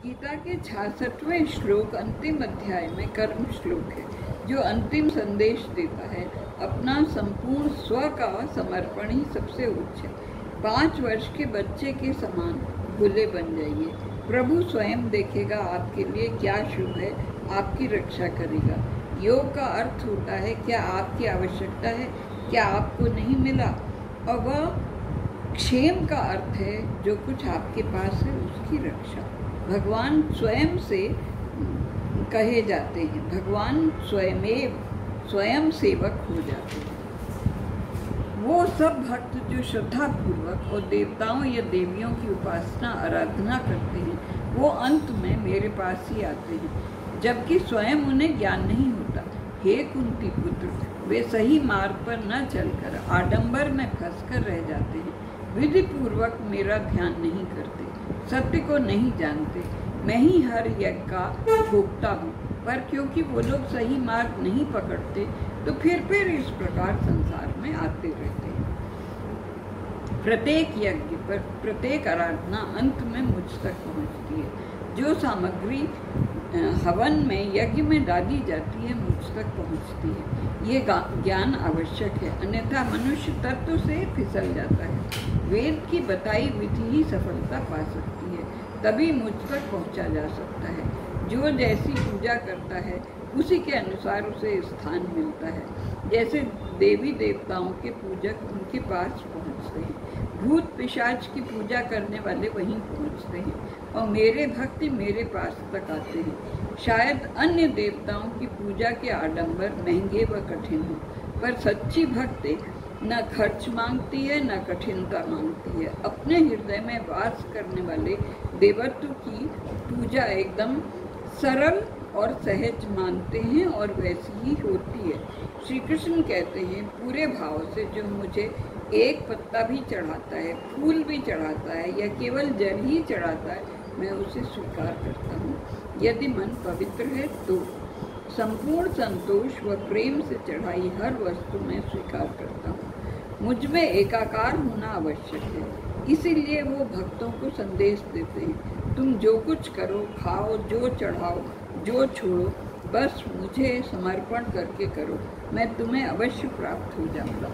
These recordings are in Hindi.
गीता के 66वें श्लोक अंतिम अध्याय में कर्म श्लोक है, जो अंतिम संदेश देता है अपना संपूर्ण स्व का समर्पण ही सबसे उच्च है। 5 वर्ष के बच्चे के समान भोले बन जाइए। प्रभु स्वयं देखेगा आपके लिए क्या शुभ है, आपकी रक्षा करेगा। योग का अर्थ होता है क्या आपकी आवश्यकता है, क्या आपको नहीं मिला, और वह क्षेम का अर्थ है जो कुछ आपके पास है उसकी रक्षा। भगवान स्वयं से कहे जाते हैं, भगवान स्वयं सेवक हो जाते हैं। वो सब भक्त जो श्रद्धापूर्वक और देवताओं या देवियों की उपासना आराधना करते हैं, वो अंत में मेरे पास ही आते हैं, जबकि स्वयं उन्हें ज्ञान नहीं होता। हे कुंती पुत्र, वे सही मार्ग पर न चलकर आडंबर में फंसकर रह जाते हैं, विधि पूर्वक मेरा ध्यान नहीं करते, सत्य को नहीं जानते। मैं ही हर यज्ञ का भोक्ता हूँ, पर क्योंकि वो लोग सही मार्ग नहीं पकड़ते तो फिर इस प्रकार संसार में आते रहते हैं। प्रत्येक यज्ञ पर प्रत्येक आराधना अंत में मुझ तक पहुँचती है। जो सामग्री हवन में यज्ञ में डाली जाती है मुझ तक पहुँचती है। ये ज्ञान आवश्यक है, अन्यथा मनुष्य तत्व से फिसल जाता है। वेद की बताई विधि ही सफलता पा सकती है, तभी मुझ तक पहुँचा जा सकता है। जो जैसी पूजा करता है उसी के अनुसार उसे स्थान मिलता है। जैसे देवी देवताओं के पूजक उनके पास पहुँचते हैं, भूत पिशाच की पूजा करने वाले वहीं पहुँचते हैं, और मेरे भक्ति मेरे पास तक आते हैं। शायद अन्य देवताओं की पूजा के आडंबर महंगे व कठिन हो, पर सच्ची भक्ति न खर्च मांगती है न कठिनता मांगती है। अपने हृदय में वास करने वाले देवत्व की पूजा एकदम सरल और सहज मानते हैं और वैसी ही होती है। श्री कृष्ण कहते हैं, पूरे भाव से जो मुझे एक पत्ता भी चढ़ाता है, फूल भी चढ़ाता है या केवल जल ही चढ़ाता है, मैं उसे स्वीकार करता हूँ। यदि मन पवित्र है तो संपूर्ण संतोष व प्रेम से चढ़ाई हर वस्तु में स्वीकार करता हूँ। मुझ में एकाकार होना आवश्यक है, इसीलिए वो भक्तों को संदेश देते हैं, तुम जो कुछ करो, खाओ, जो चढ़ाओ, जो छोड़ो, बस मुझे समर्पण करके करो, मैं तुम्हें अवश्य प्राप्त हो जाऊंगा।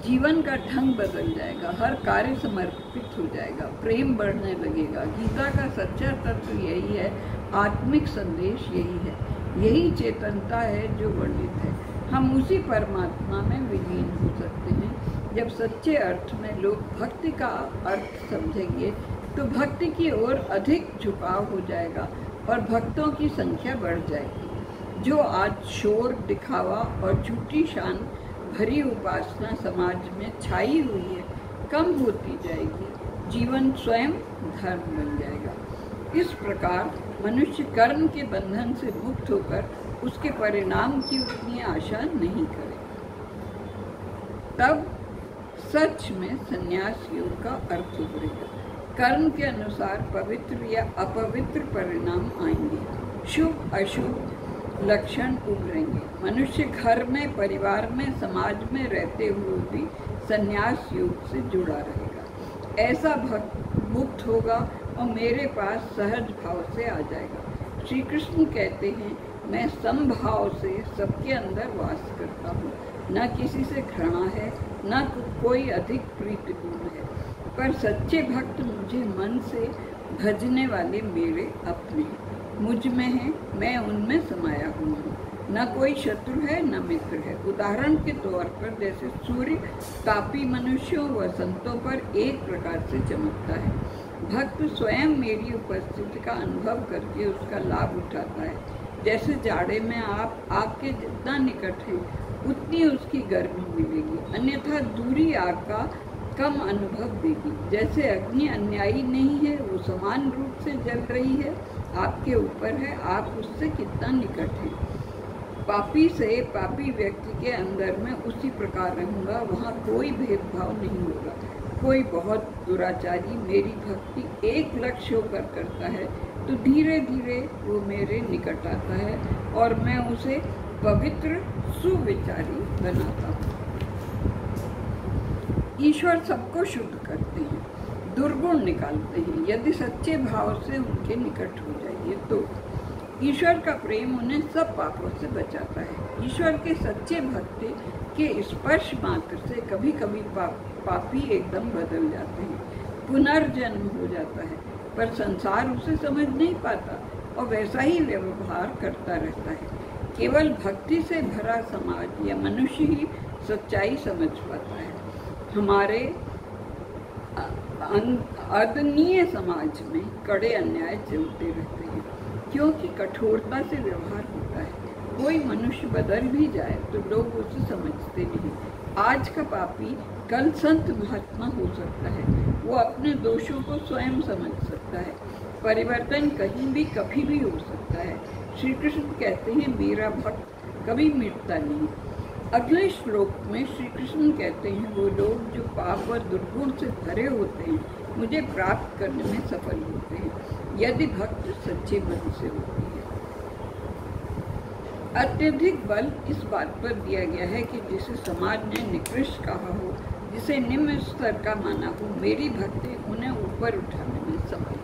जीवन का ढंग बदल जाएगा, हर कार्य समर्पित हो जाएगा, प्रेम बढ़ने लगेगा। गीता का सच्चा तत्व यही है, आत्मिक संदेश यही है, यही चेतनता है जो वर्णित है। हम उसी परमात्मा में विलीन हो सकते हैं। जब सच्चे अर्थ में लोग भक्ति का अर्थ समझेंगे तो भक्ति की ओर अधिक झुकाव हो जाएगा और भक्तों की संख्या बढ़ जाएगी। जो आज शोर, दिखावा और झूठी शान भरी उपासना समाज में छाई हुई है, कम होती जाएगी, जीवन स्वयं धर्म बन जाएगा। इस प्रकार मनुष्य कर्म के बंधन से मुक्त होकर उसके परिणाम की उतनी आशा नहीं करे। तब सच में संन्यास योग का अर्थ उभरेगा। कर्म के अनुसार पवित्र या अपवित्र परिणाम आएंगे, शुभ अशुभ लक्षण उभरेंगे। मनुष्य घर में, परिवार में, समाज में रहते हुए भी संन्यास योग से जुड़ा रहेगा। ऐसा भक्त मुक्त होगा और मेरे पास सहज भाव से आ जाएगा। श्री कृष्ण कहते हैं, मैं समभाव से सबके अंदर वास करता हूँ, न किसी से घृणा है, न कोई अधिक प्रीति गुण है, पर सच्चे भक्त मुझे मन से भजने वाले मेरे अपने हैं, मुझ में हैं, मैं उनमें समाया हुआ हूँ। न कोई शत्रु है न मित्र है। उदाहरण के तौर पर जैसे सूर्य तापी मनुष्यों व संतों पर एक प्रकार से चमकता है, भक्त स्वयं मेरी उपस्थिति का अनुभव करके उसका लाभ उठाता है। जैसे जाड़े में आप आग के जितना निकट है उतनी उसकी गर्मी मिलेगी, अन्यथा दूरी आग का कम अनुभव देगी। जैसे अग्नि अन्यायी नहीं है, वो समान रूप से जल रही है, आपके ऊपर है, आप उससे कितना निकट हैं। पापी से पापी व्यक्ति के अंदर में उसी प्रकार रहूँगा, वहाँ कोई भेदभाव नहीं होगा। कोई बहुत दुराचारी मेरी भक्ति एक लक्ष्य होकर करता है तो धीरे धीरे वो मेरे निकट आता है और मैं उसे पवित्र सुविचारी बनाता हूँ। ईश्वर सबको शुद्ध करते हैं। दुर्गुण निकालते हैं। यदि सच्चे भाव से उनके निकट हो जाइए तो ईश्वर का प्रेम उन्हें सब पापों से बचाता है। ईश्वर के सच्चे भक्त के स्पर्श मात्र से कभी कभी पापी एकदम बदल जाते हैं, पुनर्जन्म हो जाता है, पर संसार उसे समझ नहीं पाता और वैसा ही व्यवहार करता रहता है। केवल भक्ति से भरा समाज या मनुष्य ही सच्चाई समझ पाता है। हमारे आदरणीय समाज में कड़े अन्याय चलते रहते हैं, क्योंकि कठोरता से व्यवहार होता है। कोई मनुष्य बदल भी जाए तो लोग उसे समझते नहीं। आज का पापी कल संत महात्मा हो सकता है। वो अपने दोषों को स्वयं समझ सकता है। परिवर्तन कहीं भी कभी भी हो सकता है। श्री कृष्ण कहते हैं, मेरा भक्त कभी मिटता नहीं। अगले श्लोक में श्री कृष्ण कहते हैं, वो लोग जो पाप और दुर्गुण से भरे होते हैं मुझे प्राप्त करने में सफल होते हैं, यदि भक्त सच्चे मन से होते हैं। अत्यधिक बल इस बात पर दिया गया है कि जिसे समाज ने निकृष्ट कहा हो, जिसे निम्न स्तर का माना हो, मेरी भक्ति उन्हें ऊपर उठाने में सफल